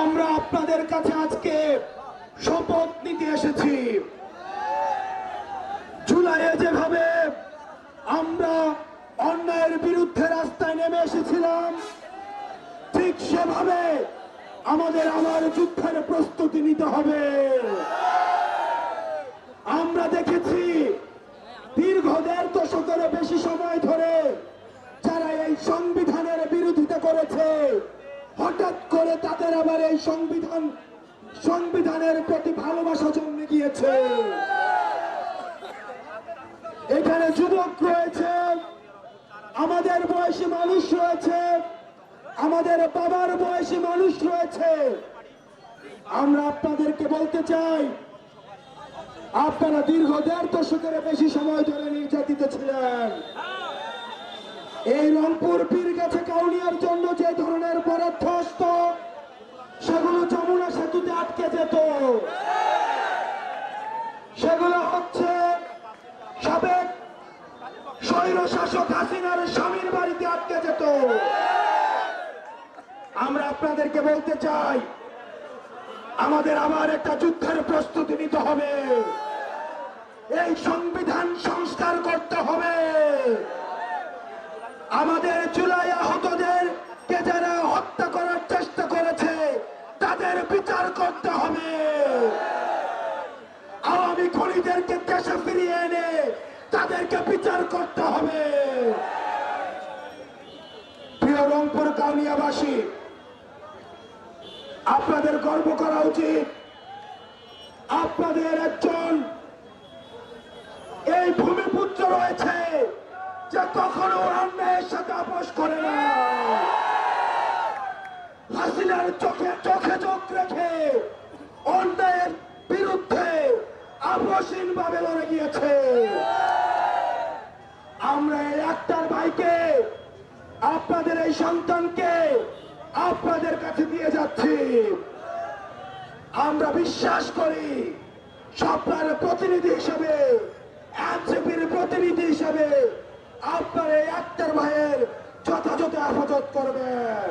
আমরা আপনাদের কাছে আজকে শপথ নিতে এসেছি। জুলাইয়ে যেভাবে আমরা অন্যায়ের বিরুদ্ধে রাস্তায় নেমে এসেছিলাম, ঠিক সেভাবে আমাদের আবার যুদ্ধের প্রস্তুতি নিতে হবে। আমরা দেখেছি দীর্ঘ 1.5 দশকেরও বেশি সময় ধরে যারা এই সংবিধানের বিরোধিতা করেছে, হঠাৎ করে তাদের আবার এই সংবিধানের প্রতি ভালোবাসা জন্মে গিয়েছে। এখানে যুবক রয়েছে, আমাদের বয়সী মানুষ রয়েছে, আমাদের বাবার বয়সী মানুষ রয়েছে। আমরা আপনাদেরকে বলতে চাই, আপনারা দীর্ঘ 1.5 দশকের বেশি সময় ধরে নির্যাতিত ছিলেন। এই রংপুর পীরগাছা কাউনিয়ার জন্য যে ধরনের বরাদ্দ আসত, সেগুলো যমুনা সেতুতে আটকে যেত। সেগুলো হচ্ছে সাবেক স্বৈরশাসক হাসিনার স্বামীর বাড়িতে আটকে যেত। আমরা আপনাদেরকে বলতে চাই, আমাদের আবার একটা যুদ্ধের প্রস্তুতি নিতে হবে। এই সংবিধান সংস্কার করতে হবে। আমাদের জুলাই আহতদেরকে যারা হত্যা করার চেষ্টা করেছে, তাদের বিচার করতে হবে। আওয়ামী খুনিদেরকে দেশে ফিরিয়ে এনে তাদেরকে বিচার করতে হবে। প্রিয় রংপুর কাউনিয়াবাসী, আপনাদের গর্ব করা উচিত। আপনাদের একজন এই ভূমিপুত্র রয়েছে যে কখনো অন্যায়ের সাথে আপোষ করে না। হাসিনার চোখে চোখে চোখ রেখে অন্যায়ের বিরুদ্ধে আপোষহীন ভাবে লড়ে গিয়েছে। আমরা এই আক্তার ভাইকে, আপনাদের এই সন্তানকে আপনাদের কাছে দিয়ে যাচ্ছি। আমরা বিশ্বাস করি সবার প্রতিনিধি হিসেবে, এনসিপির প্রতিনিধি হিসেবে আপনার এই আক্তার ভাইয়ের যথাযথ হেফাজত করবেন।